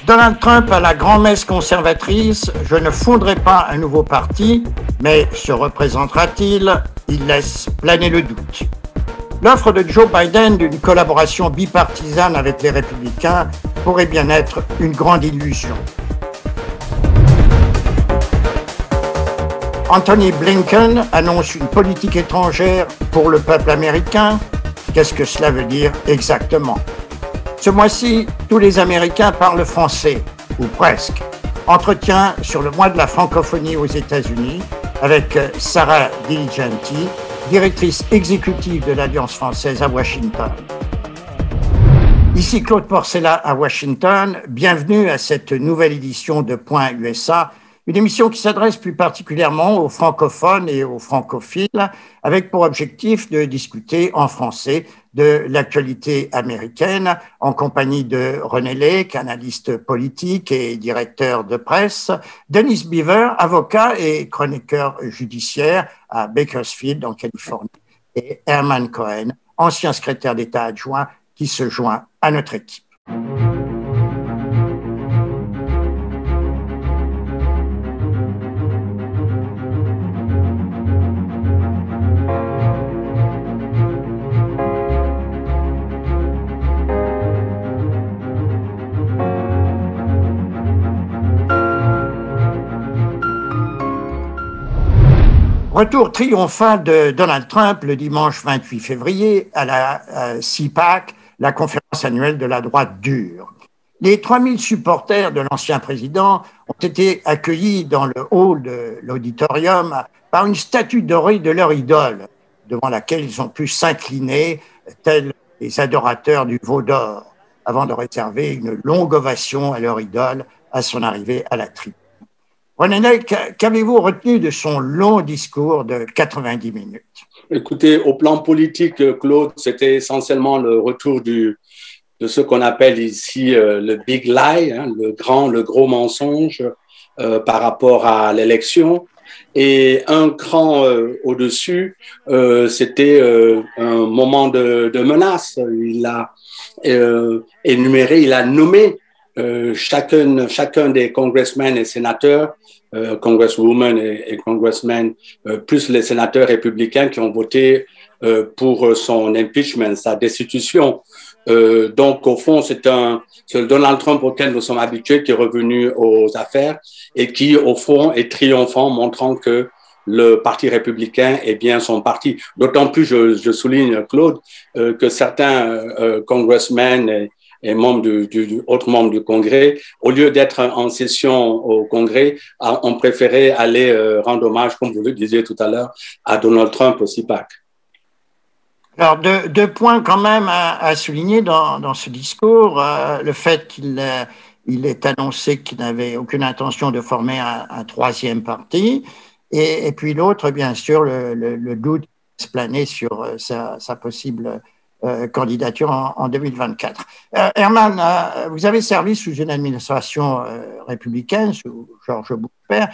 Donald Trump à la grand-messe conservatrice, je ne fonderai pas un nouveau parti, mais se représentera-t-il? Il laisse planer le doute. L'offre de Joe Biden d'une collaboration bipartisane avec les républicains pourrait bien être une grande illusion. Anthony Blinken annonce une politique étrangère pour le peuple américain. Qu'est-ce que cela veut dire exactement? Ce mois-ci, tous les Américains parlent français, ou presque. Entretien sur le mois de la francophonie aux États-Unis avec Sarah Diligenti, directrice exécutive de l'Alliance française à Washington. Ici Claude Porcella à Washington. Bienvenue à cette nouvelle édition de Point USA, une émission qui s'adresse plus particulièrement aux francophones et aux francophiles, avec pour objectif de discuter en français de l'actualité américaine, en compagnie de René Lake, analyste politique et directeur de presse, Dennis Beaver, avocat et chroniqueur judiciaire à Bakersfield, en Californie, et Herman Cohen, ancien secrétaire d'État adjoint, qui se joint à notre équipe. Retour triomphant de Donald Trump le dimanche 28 février à la CPAC, la conférence annuelle de la droite dure. Les 3000 supporters de l'ancien président ont été accueillis dans le hall de l'auditorium par une statue dorée de leur idole, devant laquelle ils ont pu s'incliner, tels les adorateurs du veau d'or, avant de réserver une longue ovation à leur idole à son arrivée à la tribune. René Lake, qu'avez-vous retenu de son long discours de 90 minutes? Écoutez, au plan politique, Claude, c'était essentiellement le retour de ce qu'on appelle ici le big lie, hein, le gros mensonge par rapport à l'élection. Et un cran au-dessus, c'était un moment de menace. Il a énuméré, il a nommé chacun des congressmen et sénateurs, congresswomen et congressmen, plus les sénateurs républicains qui ont voté pour son impeachment, sa destitution. Donc, au fond, c'est le Donald Trump auquel nous sommes habitués qui est revenu aux affaires et qui, au fond, est triomphant, montrant que le Parti républicain est bien son parti. D'autant plus, je souligne, Claude, que certains congressmen et autres membres du Congrès, au lieu d'être en session au Congrès, ont préféré aller rendre hommage, comme vous le disiez tout à l'heure, à Donald Trump au CPAC. Alors, deux points quand même à souligner dans ce discours. Le fait qu'il ait annoncé qu'il n'avait aucune intention de former un troisième parti. Et puis l'autre, bien sûr, le doute se planait sur sa possible candidature en 2024. Herman, vous avez servi sous une administration républicaine, sous George Bush père.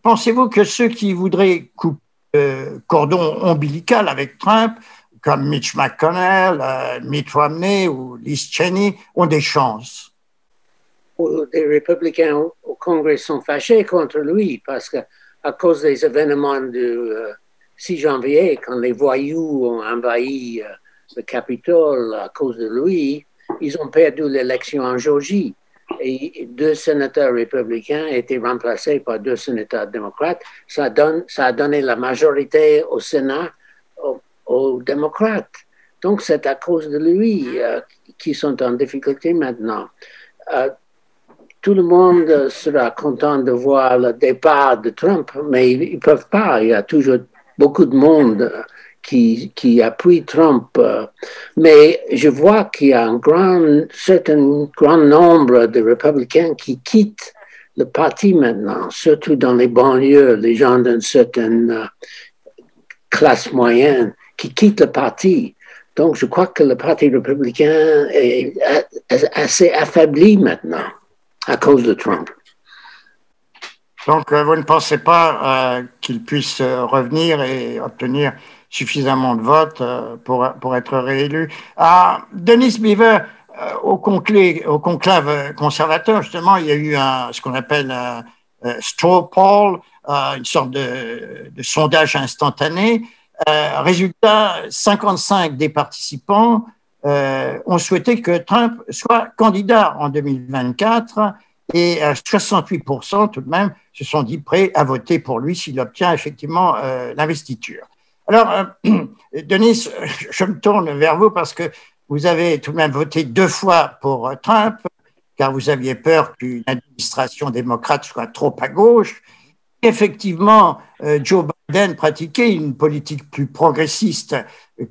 Pensez-vous que ceux qui voudraient couper le cordon ombilical avec Trump, comme Mitch McConnell, Mitt Romney ou Liz Cheney, ont des chances? Les républicains au Congrès sont fâchés contre lui parce qu'à cause des événements du 6 janvier, quand les voyous ont envahi le Capitole à cause de lui, ils ont perdu l'élection en Géorgie. Et 2 sénateurs républicains étaient remplacés par 2 sénateurs démocrates. Ça a donné la majorité au Sénat aux démocrates. Donc, c'est à cause de lui qu'ils sont en difficulté maintenant. Tout le monde sera content de voir le départ de Trump, mais ils ne peuvent pas. Il y a toujours beaucoup de monde qui appuie Trump. Mais je vois qu'il y a un certain grand nombre de républicains qui quittent le parti maintenant, surtout dans les banlieues, les gens d'une certaine classe moyenne qui quittent le parti. Donc, je crois que le parti républicain est assez affaibli maintenant à cause de Trump. Donc, vous ne pensez pas qu'il puisse revenir et obtenir suffisamment de votes pour être réélu? Dennis Beaver, au conclave conservateur, justement, il y a eu ce qu'on appelle straw poll, une sorte de sondage instantané. Résultat, 55 des participants ont souhaité que Trump soit candidat en 2024 et 68% tout de même se sont dit prêts à voter pour lui s'il obtient effectivement l'investiture. Alors, Denis, je me tourne vers vous parce que vous avez tout de même voté 2 fois pour Trump, car vous aviez peur qu'une administration démocrate soit trop à gauche. Effectivement, Joe Biden pratiquait une politique plus progressiste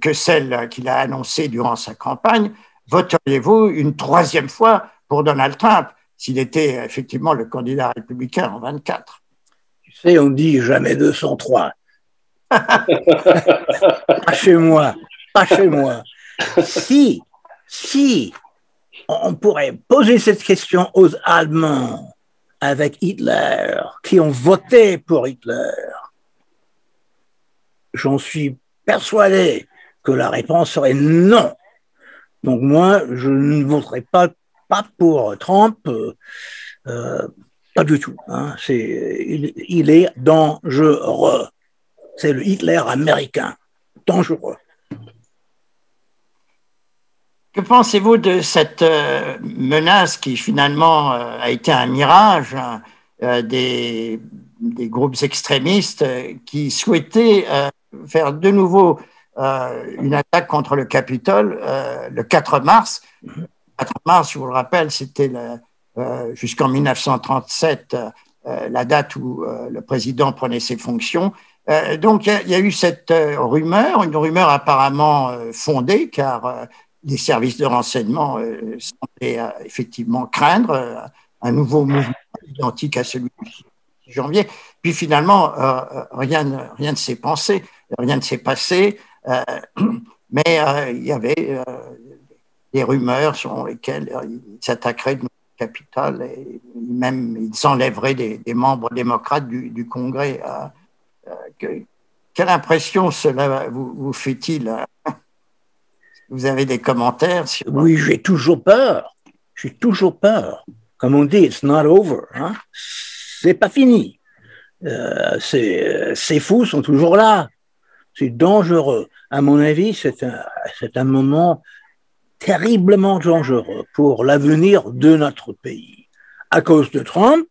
que celle qu'il a annoncée durant sa campagne. Voteriez-vous une 3e fois pour Donald Trump s'il était effectivement le candidat républicain en 24? Tu sais, on dit jamais 203. Pas chez moi, pas chez moi. Si on pourrait poser cette question aux Allemands avec Hitler, qui ont voté pour Hitler, j'en suis persuadé que la réponse serait non. Donc moi, je ne voterai pas pour Trump, pas du tout. Hein. Il est dangereux. C'est le Hitler américain, dangereux. Que pensez-vous de cette menace qui finalement a été un mirage des groupes extrémistes qui souhaitaient faire de nouveau une attaque contre le Capitole le 4 mars. Le 4 mars, je vous le rappelle, c'était jusqu'en 1937 la date où le président prenait ses fonctions. Donc il y a eu cette rumeur, une rumeur apparemment fondée, car les services de renseignement semblaient effectivement craindre un nouveau mouvement identique à celui du 6 janvier. Puis finalement, rien ne s'est passé, mais il y avait des rumeurs selon lesquelles ils s'attaqueraient de nouveau au Capitole et même ils enlèveraient des membres démocrates du Congrès. Quelle impression cela vous fait-il? Vous avez des commentaires Oui, j'ai toujours peur. Comme on dit, it's not over. Hein? C'est pas fini. Ces fous sont toujours là. C'est dangereux. À mon avis, c'est un moment terriblement dangereux pour l'avenir de notre pays. À cause de Trump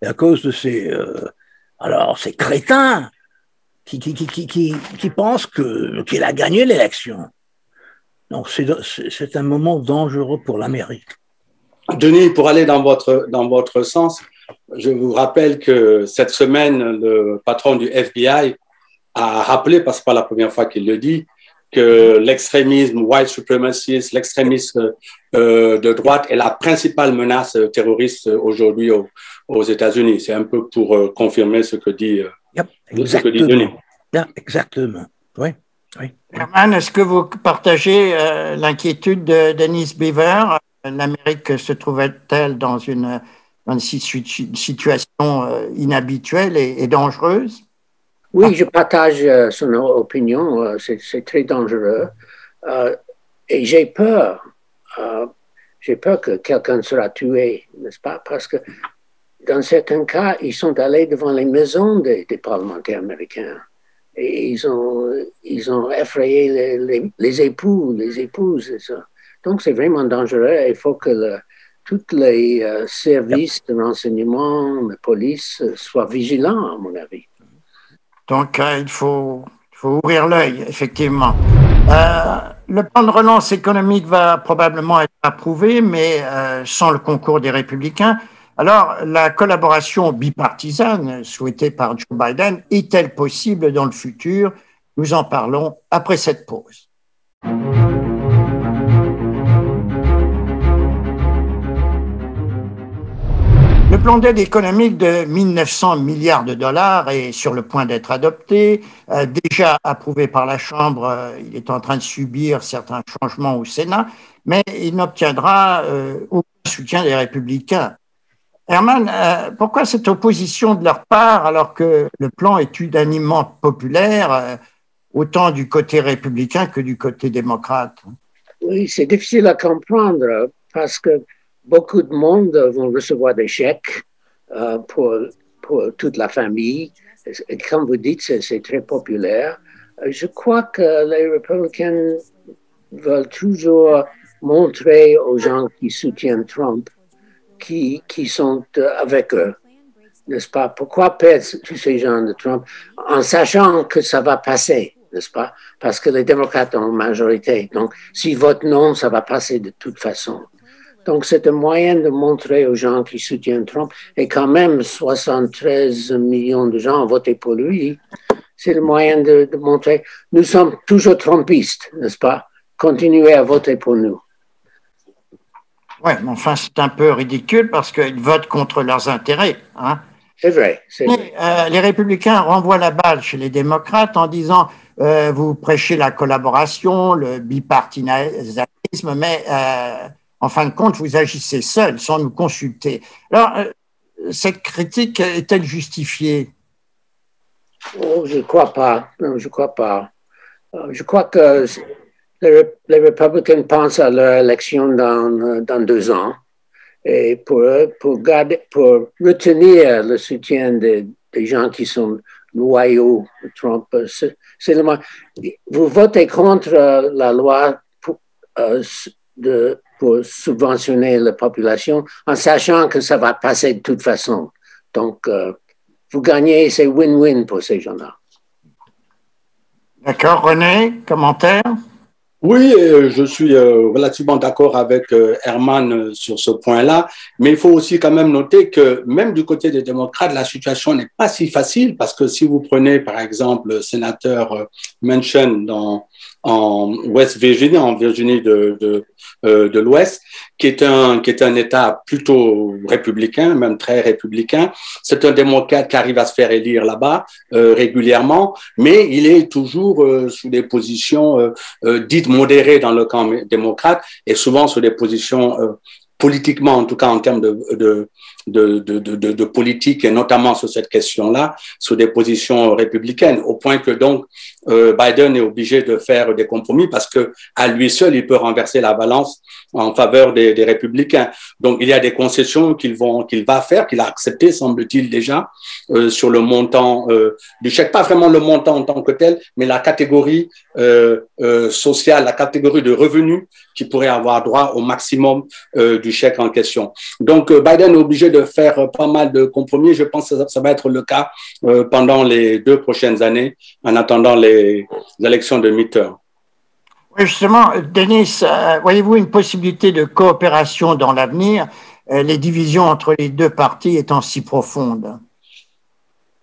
et à cause de ces crétins qui pensent qu'il a gagné l'élection. Donc, c'est un moment dangereux pour l'Amérique. Denis, pour aller dans votre sens, je vous rappelle que cette semaine, le patron du FBI a rappelé, parce que ce n'est pas la première fois qu'il le dit, que l'extrémisme white supremaciste, l'extrémisme de droite est la principale menace terroriste aujourd'hui aux États-Unis. C'est un peu pour confirmer ce que dit Denis. Exactement, oui. Herman, est-ce que vous partagez l'inquiétude de Dennis Beaver? L'Amérique se trouvait-elle dans une situation inhabituelle et dangereuse? Oui, je partage son opinion. C'est très dangereux. Et j'ai peur. J'ai peur que quelqu'un sera tué, n'est-ce pas? Parce que dans certains cas, ils sont allés devant les maisons des parlementaires américains. Et ils ont effrayé les époux, les épouses, et ça. Donc, c'est vraiment dangereux. Il faut que tous les services de renseignement, la police, soient vigilants, à mon avis. Donc, il faut ouvrir l'œil, effectivement. Le plan de relance économique va probablement être approuvé, mais sans le concours des Républicains. Alors, la collaboration bipartisane souhaitée par Joe Biden est-elle possible dans le futur? Nous en parlons après cette pause. Le plan d'aide économique de 1 900 milliards de dollars est sur le point d'être adopté. Déjà approuvé par la Chambre, il est en train de subir certains changements au Sénat, mais il n'obtiendra aucun soutien des Républicains. Herman, pourquoi cette opposition de leur part alors que le plan est unanimement populaire, autant du côté républicain que du côté démocrate? Oui, c'est difficile à comprendre parce que beaucoup de monde vont recevoir des chèques pour toute la famille. Et comme vous dites, c'est très populaire. Je crois que les républicains veulent toujours montrer aux gens qui soutiennent Trump qui sont avec eux, n'est-ce pas? Pourquoi perdre tous ces gens de Trump en sachant que ça va passer, n'est-ce pas? Parce que les démocrates ont une majorité. Donc, s'ils votent non, ça va passer de toute façon. Donc, c'est un moyen de montrer aux gens qui soutiennent Trump, et quand même 73 millions de gens ont voté pour lui. C'est le moyen de montrer, nous sommes toujours trumpistes, n'est-ce pas? Continuez à voter pour nous. Oui, mais enfin, c'est un peu ridicule parce qu'ils votent contre leurs intérêts. Hein. C'est vrai. C'est vrai. Les républicains renvoient la balle chez les démocrates en disant vous prêchez la collaboration, le bipartisanisme, mais en fin de compte, vous agissez seul sans nous consulter. Alors, cette critique est-elle justifiée? Oh, je ne crois pas. Non, je ne crois pas. Je crois que les républicains pensent à leur élection dans 2 ans. Et pour retenir le soutien des gens qui sont loyaux à Trump, vous votez contre la loi pour subventionner la population en sachant que ça va passer de toute façon. Donc, vous gagnez, c'est win-win pour ces gens-là. D'accord, René, commentaire? Oui, je suis relativement d'accord avec Herman sur ce point-là, mais il faut aussi quand même noter que même du côté des démocrates, la situation n'est pas si facile parce que si vous prenez par exemple le sénateur Manchin en West Virginia, en Virginie de l'Ouest, qui est un État plutôt républicain, même très républicain. C'est un démocrate qui arrive à se faire élire là-bas régulièrement, mais il est toujours sous des positions dites modérées dans le camp démocrate et souvent sur des positions politiquement, en tout cas en termes de politique, et notamment sur cette question-là, sur des positions républicaines, au point que donc Biden est obligé de faire des compromis parce que à lui seul, il peut renverser la balance en faveur des républicains. Donc, il y a des concessions qu'il va faire, qu'il a acceptées, semble-t-il déjà, sur le montant du chèque. Pas vraiment le montant en tant que tel, mais la catégorie sociale, la catégorie de revenus qui pourrait avoir droit au maximum du chèque en question. Donc, Biden est obligé de faire pas mal de compromis. Je pense que ça va être le cas pendant les 2 prochaines années, en attendant les élections de midterm. Oui, justement, Denis, voyez-vous une possibilité de coopération dans l'avenir, les divisions entre les 2 partis étant si profondes?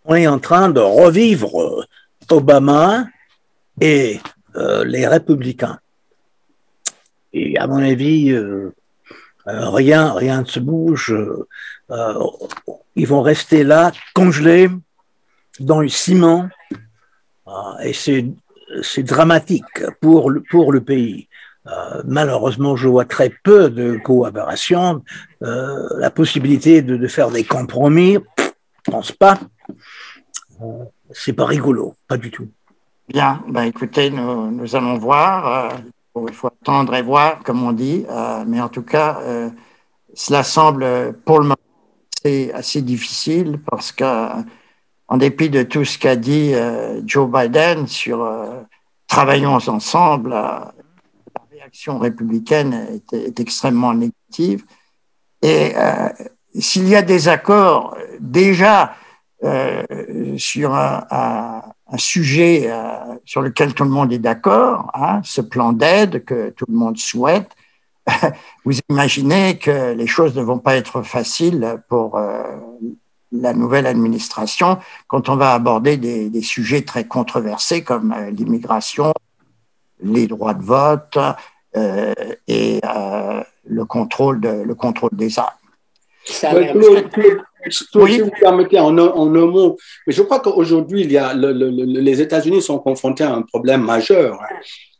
On est en train de revivre Obama et les républicains. Et à mon avis, rien ne se bouge. Ils vont rester là, congelés dans le ciment. Et c'est dramatique pour le pays. Malheureusement, je vois très peu de coopération. La possibilité de faire des compromis, je pense pas. C'est pas rigolo, pas du tout. Bien, ben écoutez, nous allons voir. Il faut attendre et voir, comme on dit. Mais en tout cas, cela semble pour le moment assez difficile parce que en dépit de tout ce qu'a dit Joe Biden sur travaillons ensemble, la réaction républicaine est extrêmement négative. Et s'il y a des accords déjà sur un sujet sur lequel tout le monde est d'accord, hein, ce plan d'aide que tout le monde souhaite, vous imaginez que les choses ne vont pas être faciles pour la nouvelle administration quand on va aborder des sujets très controversés comme l'immigration, les droits de vote et le contrôle des armes. Si vous permettez en un mot, mais je crois qu'aujourd'hui, les États-Unis sont confrontés à un problème majeur.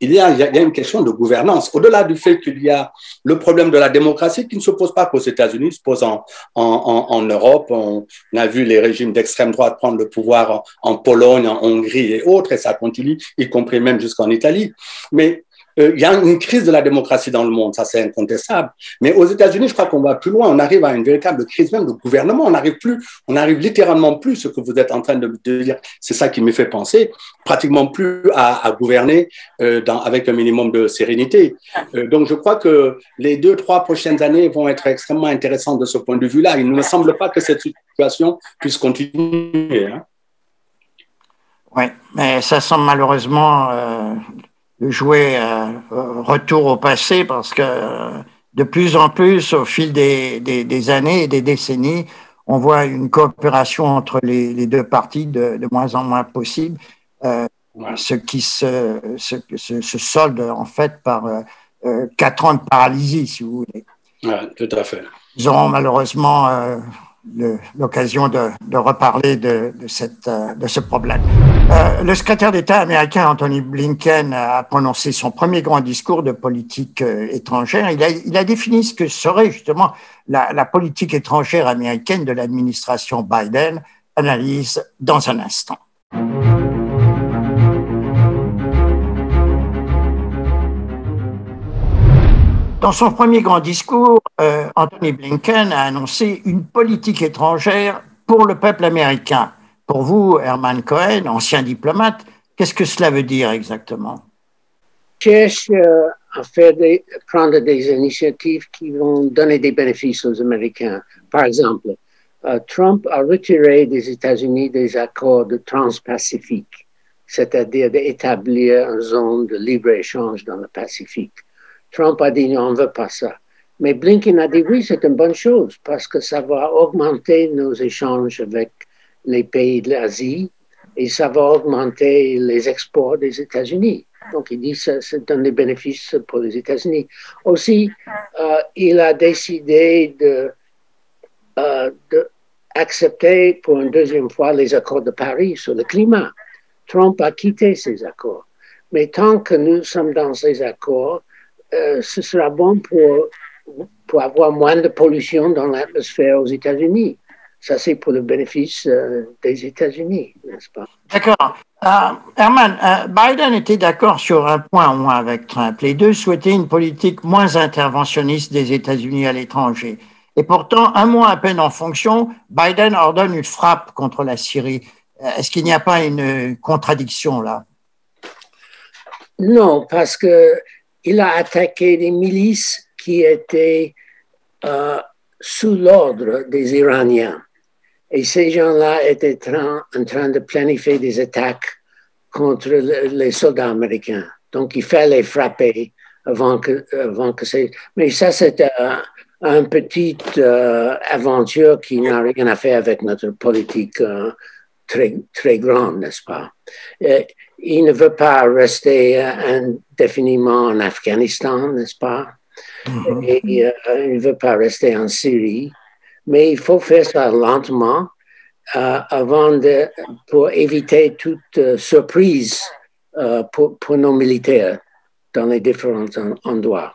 Il y a une question de gouvernance. Au-delà du fait qu'il y a le problème de la démocratie qui ne se pose pas qu'aux États-Unis, se pose en Europe. On a vu les régimes d'extrême droite prendre le pouvoir en Pologne, en Hongrie et autres, et ça continue, y compris même jusqu'en Italie. Mais il y a une crise de la démocratie dans le monde, ça c'est incontestable. Mais aux États-Unis, je crois qu'on va plus loin. On arrive à une véritable crise même de gouvernement. On n'arrive littéralement plus, ce que vous êtes en train de dire. C'est ça qui me fait penser, pratiquement plus à gouverner avec un minimum de sérénité. Donc je crois que les 2-3 prochaines années vont être extrêmement intéressantes de ce point de vue-là. Il ne me semble pas que cette situation puisse continuer. Hein. Oui, mais ça semble malheureusement jouer retour au passé parce que de plus en plus, au fil des années et des décennies, on voit une coopération entre les deux parties de moins en moins possible, ce qui se solde en fait par 4 ans de paralysie, si vous voulez. Oui, tout à fait. Ils auront malheureusement l'occasion de reparler de ce problème. Le secrétaire d'État américain Anthony Blinken a prononcé son premier grand discours de politique étrangère. Il a défini ce que serait justement la politique étrangère américaine de l'administration Biden. Analyse dans un instant. Dans son premier grand discours, Anthony Blinken a annoncé une politique étrangère pour le peuple américain. Pour vous, Herman Cohen, ancien diplomate, qu'est-ce que cela veut dire exactement? Cherche à prendre des initiatives qui vont donner des bénéfices aux Américains. Par exemple, Trump a retiré des États-Unis des accords de Trans-Pacifique, c'est-à-dire d'établir une zone de libre-échange dans le Pacifique. Trump a dit non, on ne veut pas ça. Mais Blinken a dit oui, c'est une bonne chose parce que ça va augmenter nos échanges avec les pays de l'Asie et ça va augmenter les exports des États-Unis. Donc il dit que ça donne des bénéfices pour les États-Unis. Aussi, il a décidé d'accepter pour une deuxième fois les accords de Paris sur le climat. Trump a quitté ces accords. Mais tant que nous sommes dans ces accords, ce sera bon pour avoir moins de pollution dans l'atmosphère aux États-Unis. Ça, c'est pour le bénéfice des États-Unis, n'est-ce pas? D'accord. Herman, Biden était d'accord sur un point au moins avec Trump. Les deux souhaitaient une politique moins interventionniste des États-Unis à l'étranger. Et pourtant, un mois à peine en fonction, Biden ordonne une frappe contre la Syrie. Est-ce qu'il n'y a pas une contradiction là? Non, parce qu'il a attaqué des milices qui étaient sous l'ordre des Iraniens. Et ces gens-là étaient en train de planifier des attaques contre les soldats américains. Donc, il fallait les frapper avant que c'est... Mais ça, c'était une petite aventure qui n'a rien à faire avec notre politique très, très grande, n'est-ce pas? Il ne veut pas rester indéfiniment en Afghanistan, n'est-ce pas? Et il ne veut pas rester en Syrie. Mais il faut faire ça lentement pour éviter toute surprise pour nos militaires dans les différents endroits.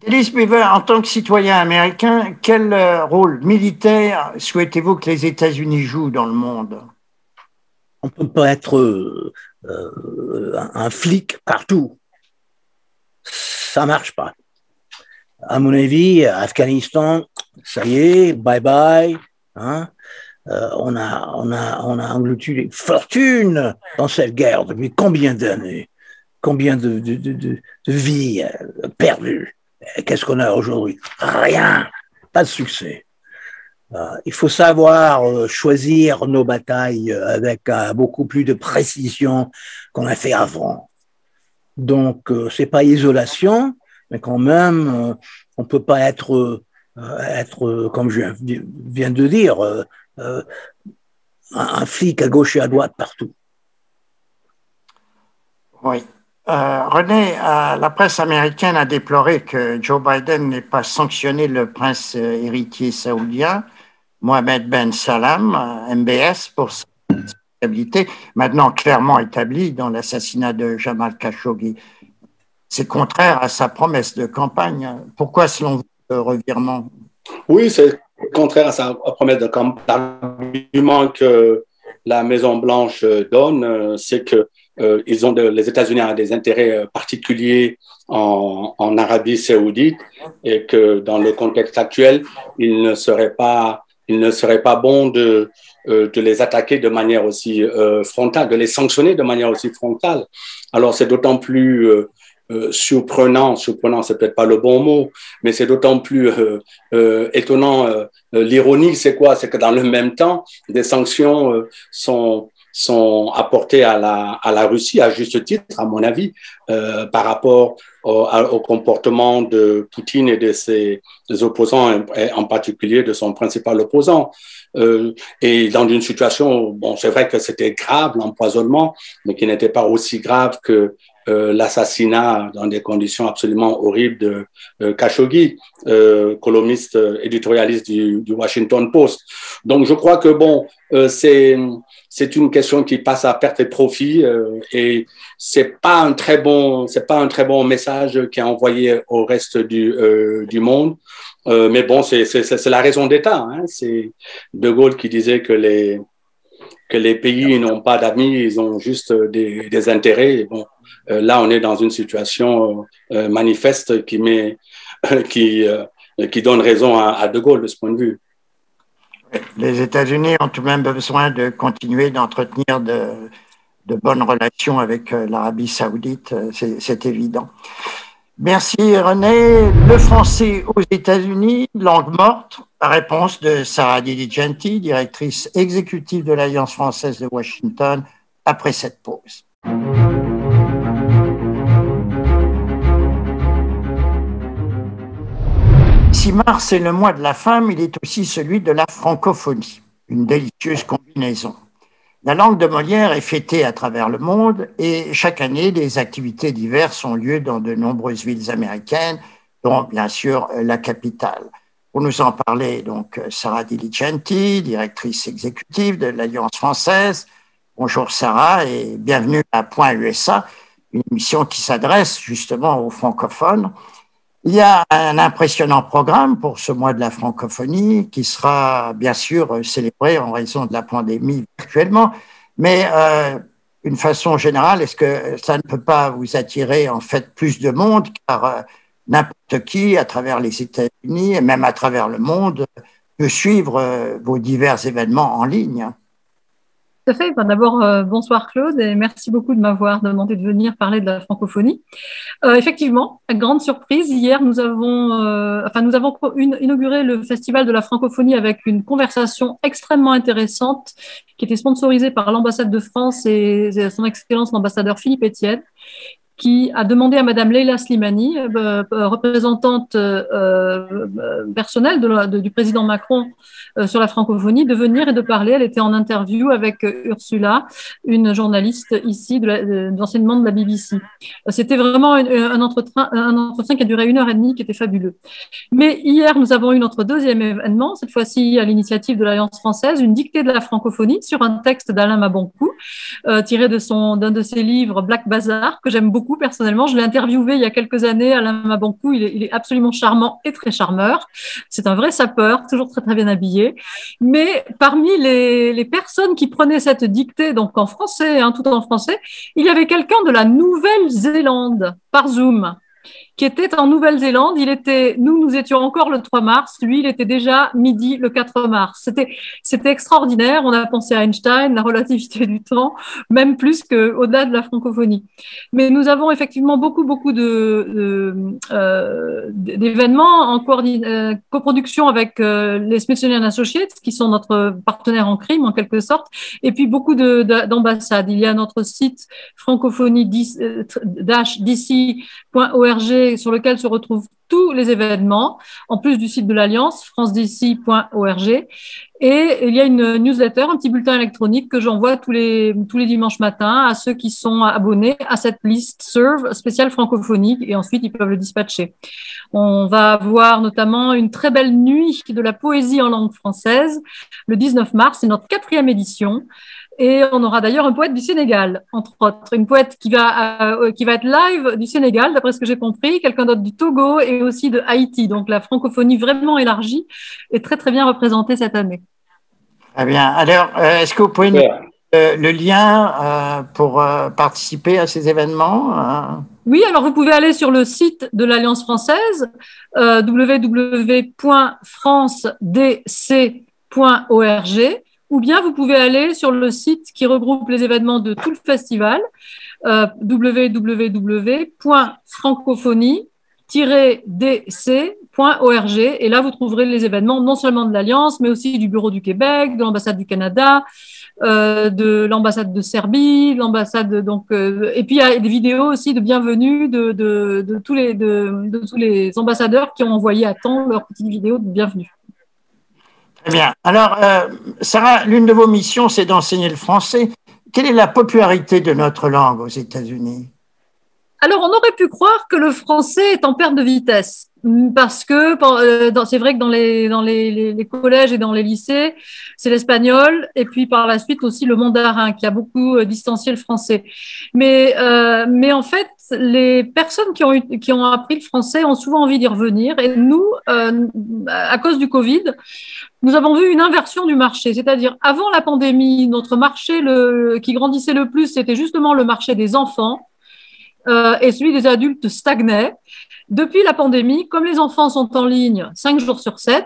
Denis Beaver, en tant que citoyen américain, quel rôle militaire souhaitez-vous que les États-Unis jouent dans le monde? On ne peut pas être un flic partout. Ça ne marche pas. À mon avis, Afghanistan, ça y est, bye bye. Hein? On a englouti des fortunes dans cette guerre depuis combien d'années, combien de vies perdues. Qu'est-ce qu'on a aujourd'hui? Rien, pas de succès. Il faut savoir choisir nos batailles avec beaucoup plus de précision qu'on a fait avant. Donc, c'est pas isolation, mais quand même, on peut pas être comme je viens de dire, un flic à gauche et à droite partout. Oui. René, la presse américaine a déploré que Joe Biden n'ait pas sanctionné le prince héritier saoudien, Mohammed Ben Salman, MBS, pour sa responsabilité, maintenant clairement établie dans l'assassinat de Jamal Khashoggi. C'est contraire à sa promesse de campagne. Pourquoi, selon vous, le revirement? Oui, c'est contraire à sa promesse de campagne. L'argument que la Maison-Blanche donne, c'est que les États-Unis ont des intérêts particuliers en Arabie Saoudite et que dans le contexte actuel, il ne serait pas bon de les attaquer de manière aussi frontale, de les sanctionner de manière aussi frontale. Alors c'est d'autant plus surprenant, c'est peut-être pas le bon mot, mais c'est d'autant plus étonnant. L'ironie, c'est quoi? C'est que dans le même temps, des sanctions sont apportées à la Russie, à juste titre, à mon avis, par rapport au comportement de Poutine et de ses opposants, en particulier de son principal opposant. Et dans une situation, bon, c'est vrai que c'était grave, l'empoisonnement, mais qui n'était pas aussi grave que l'assassinat dans des conditions absolument horribles de Khashoggi, columniste éditorialiste du Washington Post. Donc je crois que bon, c'est une question qui passe à perte et profit et c'est pas un très bon message qui est envoyé au reste du monde. Mais bon, c'est la raison d'État. Hein. C'est De Gaulle qui disait que les pays n'ont pas d'amis, ils ont juste des intérêts. Et bon, là, on est dans une situation manifeste qui donne raison à De Gaulle de ce point de vue. Les États-Unis ont tout de même besoin de continuer d'entretenir de bonnes relations avec l'Arabie Saoudite, c'est évident. Merci René. Le français aux États-Unis, langue morte. La réponse de Sarah Diligenti, directrice exécutive de l'Alliance française de Washington, après cette pause. Si mars est le mois de la femme, il est aussi celui de la francophonie, une délicieuse combinaison. La langue de Molière est fêtée à travers le monde et chaque année, des activités diverses ont lieu dans de nombreuses villes américaines, dont bien sûr la capitale. Pour nous en parler, donc, Sarah Diligenti, directrice exécutive de l'Alliance française. Bonjour Sarah et bienvenue à Point USA, une émission qui s'adresse justement aux francophones. Il y a un impressionnant programme pour ce mois de la francophonie qui sera bien sûr célébré en raison de la pandémie virtuellement, mais d'une façon générale, est-ce que ça ne peut pas vous attirer en fait plus de monde car n'importe qui à travers les États-Unis et même à travers le monde peut suivre vos divers événements en ligne? Tout à fait. D'abord, bonsoir Claude et merci beaucoup de m'avoir demandé de venir parler de la francophonie. Effectivement, grande surprise, hier nous avons inauguré le festival de la francophonie avec une conversation extrêmement intéressante qui était sponsorisée par l'ambassade de France et son excellence l'ambassadeur Philippe Etienne, qui a demandé à Madame Leila Slimani, représentante personnelle du président Macron sur la francophonie, de venir et de parler. Elle était en interview avec Ursula, une journaliste ici d'enseignement de la BBC. C'était vraiment un entretien qui a duré 1h30, qui était fabuleux. Mais hier, nous avons eu notre deuxième événement, cette fois-ci à l'initiative de l'Alliance française, une dictée de la francophonie sur un texte d'Alain Mabonckou, tiré d'un de ses livres Black Bazar, que j'aime beaucoup personnellement. Je l'ai interviewé il y a quelques années, Alain Mabonckou. Il est absolument charmant et très charmeur. C'est un vrai sapeur, toujours très très bien habillé. Mais parmi les personnes qui prenaient cette dictée, donc en français, tout en français, il y avait quelqu'un de la Nouvelle-Zélande par Zoom, qui était en Nouvelle-Zélande. Nous étions encore le 3 mars. Lui, il était déjà midi le 4 mars. C'était extraordinaire. On a pensé à Einstein, la relativité du temps, même plus qu'au-delà de la francophonie. Mais nous avons effectivement beaucoup d'événements en coproduction avec les Smithsonian Associates, qui sont notre partenaire en crime, en quelque sorte, et puis beaucoup d'ambassades. Il y a notre site francophonie-dc.org sur lequel se retrouvent tous les événements, en plus du site de l'Alliance, francedc.org. Et il y a une newsletter, un petit bulletin électronique que j'envoie tous les dimanches matins à ceux qui sont abonnés à cette liste Serve spéciale francophonie, et ensuite ils peuvent le dispatcher. On va avoir notamment une très belle nuit de la poésie en langue française le 19 mars, c'est notre 4e édition. Et on aura d'ailleurs un poète du Sénégal, entre autres, une poète qui va être live du Sénégal, d'après ce que j'ai compris, quelqu'un d'autre du Togo et aussi de Haïti. Donc la francophonie vraiment élargie est très très bien représentée cette année. Très bien. Alors, est-ce que vous pouvez le lien pour participer à ces événements? Oui, alors vous pouvez aller sur le site de l'Alliance française, www.francedc.org, ou bien vous pouvez aller sur le site qui regroupe les événements de tout le festival, www.francophonie-dc.org, et là vous trouverez les événements non seulement de l'Alliance, mais aussi du Bureau du Québec, de l'ambassade du Canada, de l'ambassade de Serbie, l'ambassade et puis il y a des vidéos aussi de bienvenue de tous les ambassadeurs qui ont envoyé à temps leurs petites vidéos de bienvenue. Très bien. Alors, Sarah, l'une de vos missions, c'est d'enseigner le français. Quelle est la popularité de notre langue aux États-Unis? Alors, on aurait pu croire que le français est en perte de vitesse, parce que c'est vrai que dans les collèges et dans les lycées, c'est l'espagnol, et puis par la suite aussi le mandarin qui a beaucoup distancié le français. Mais en fait, les personnes qui ont appris le français ont souvent envie d'y revenir, et nous, à cause du Covid, nous avons vu une inversion du marché, c'est-à-dire avant la pandémie, notre marché qui grandissait le plus, c'était justement le marché des enfants. Et celui des adultes stagnait. Depuis la pandémie, comme les enfants sont en ligne 5 jours sur 7,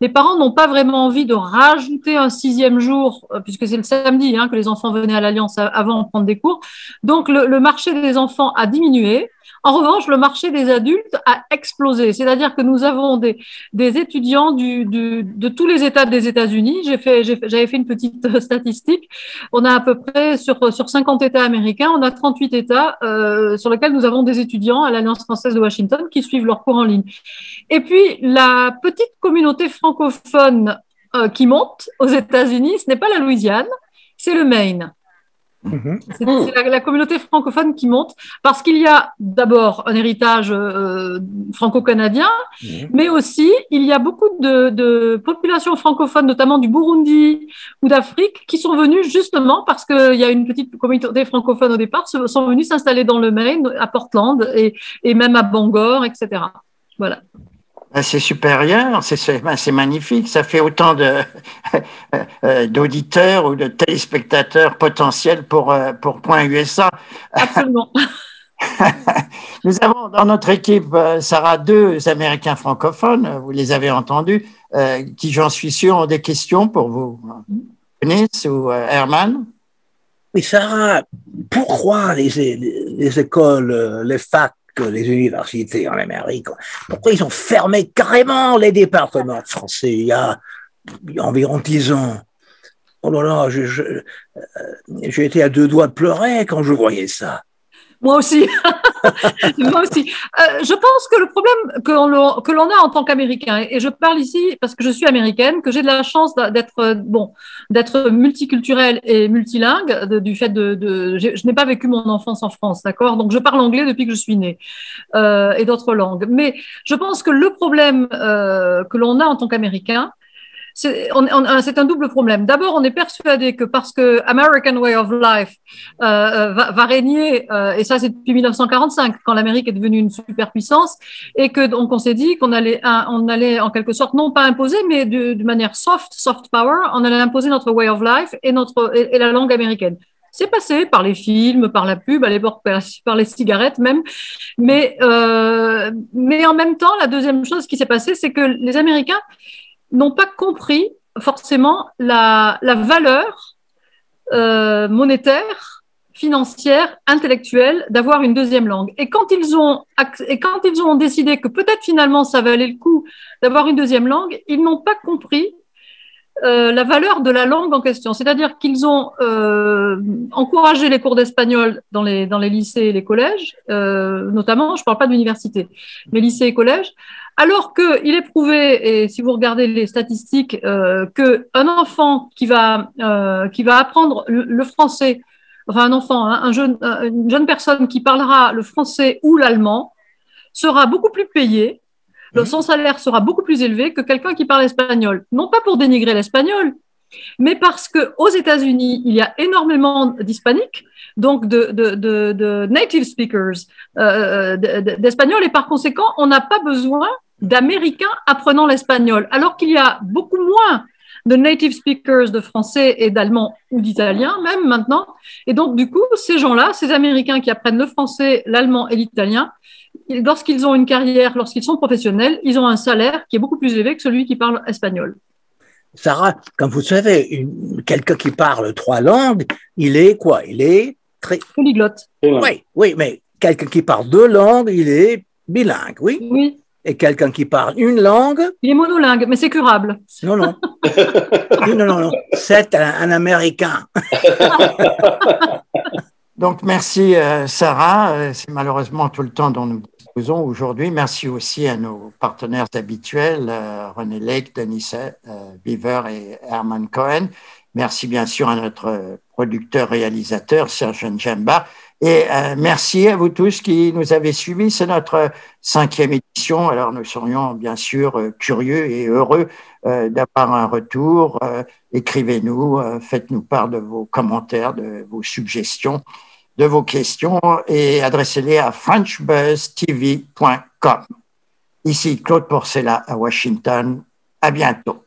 les parents n'ont pas vraiment envie de rajouter un 6e jour, puisque c'est le samedi que les enfants venaient à l'Alliance avant de prendre des cours. Donc, le marché des enfants a diminué. En revanche, le marché des adultes a explosé. C'est-à-dire que nous avons des étudiants de tous les États des États-Unis. J'avais fait une petite statistique. On a à peu près, sur 50 États américains, on a 38 États sur lesquels nous avons des étudiants à l'Alliance française de Washington qui suivent leurs cours en ligne. Et puis, la petite communauté francophone qui monte aux États-Unis, ce n'est pas la Louisiane, c'est le Maine. C'est la communauté francophone qui monte parce qu'il y a d'abord un héritage franco-canadien, mais aussi il y a beaucoup de populations francophones, notamment du Burundi ou d'Afrique, qui sont venues justement parce qu'il y a une petite communauté francophone au départ, sont venus s'installer dans le Maine, à Portland et même à Bangor, etc. Voilà. C'est supérieur, c'est magnifique. Ça fait autant d'auditeurs ou de téléspectateurs potentiels pour Point USA. Absolument. Nous avons dans notre équipe, Sarah, 2 Américains francophones, vous les avez entendus, qui, j'en suis sûr, ont des questions pour vous. Eunice ou Herman? Oui, Sarah, pourquoi les écoles, les facs, les universités en Amérique, pourquoi ils ont fermé carrément les départements de français il y a environ 10 ans? Oh là là, j'ai été à 2 doigts de pleurer quand je voyais ça. Moi aussi. Moi aussi. Je pense que le problème que l'on a en tant qu'Américain, et je parle ici parce que je suis américaine, que j'ai de la chance d'être multiculturelle et multilingue, du fait je n'ai pas vécu mon enfance en France, d'accord? Donc je parle anglais depuis que je suis née, et d'autres langues. Mais je pense que le problème que l'on a en tant qu'Américain, c'est un double problème. D'abord, on est persuadé que parce que American Way of Life va régner, et ça c'est depuis 1945, quand l'Amérique est devenue une superpuissance, et que donc on s'est dit qu'on allait en quelque sorte non pas imposer, mais de manière soft power, on allait imposer notre way of life et la langue américaine. C'est passé par les films, par la pub, à l'époque par les cigarettes même, mais en même temps, la deuxième chose qui s'est passée, c'est que les Américains n'ont pas compris forcément la valeur monétaire, financière, intellectuelle d'avoir une deuxième langue. Et quand ils ont décidé que peut-être finalement ça valait le coup d'avoir une deuxième langue, ils n'ont pas compris la valeur de la langue en question. C'est-à-dire qu'ils ont encouragé les cours d'espagnol dans les lycées et les collèges, notamment, je ne parle pas d'université, mais lycées et collèges, alors qu'il est prouvé, et si vous regardez les statistiques, qu'un enfant qui va apprendre le français, enfin un enfant, une jeune personne qui parlera le français ou l'allemand, sera beaucoup plus payé, son salaire sera beaucoup plus élevé que quelqu'un qui parle espagnol. Non pas pour dénigrer l'espagnol, mais parce qu'aux États-Unis, il y a énormément d'hispaniques, donc de native speakers d'espagnol, et par conséquent, on n'a pas besoin d'Américains apprenant l'espagnol, alors qu'il y a beaucoup moins de native speakers de français et d'allemand ou d'italien, même maintenant. Et donc, du coup, ces gens-là, ces Américains qui apprennent le français, l'allemand et l'italien, lorsqu'ils ont une carrière, lorsqu'ils sont professionnels, ils ont un salaire qui est beaucoup plus élevé que celui qui parle espagnol. Sarah, comme vous savez, quelqu'un qui parle 3 langues, il est quoi? Il est très... polyglotte. Oui, mais quelqu'un qui parle 2 langues, il est bilingue, oui? Oui. Et quelqu'un qui parle une langue... Il est monolingue, mais c'est curable. Non. non. C'est un Américain. Donc, merci Sarah. C'est malheureusement tout le temps dont nous disposons aujourd'hui. Merci aussi à nos partenaires habituels, René Lake, Denis Beaver et Herman Cohen. Merci bien sûr à notre producteur-réalisateur, Serge Njemba. Et merci à vous tous qui nous avez suivis. C'est notre 5e édition. Alors, nous serions bien sûr curieux et heureux d'avoir un retour. Écrivez-nous, faites-nous part de vos commentaires, de vos suggestions, de vos questions et adressez-les à frenchbuzztv.com. Ici Claude Porcella à Washington. À bientôt.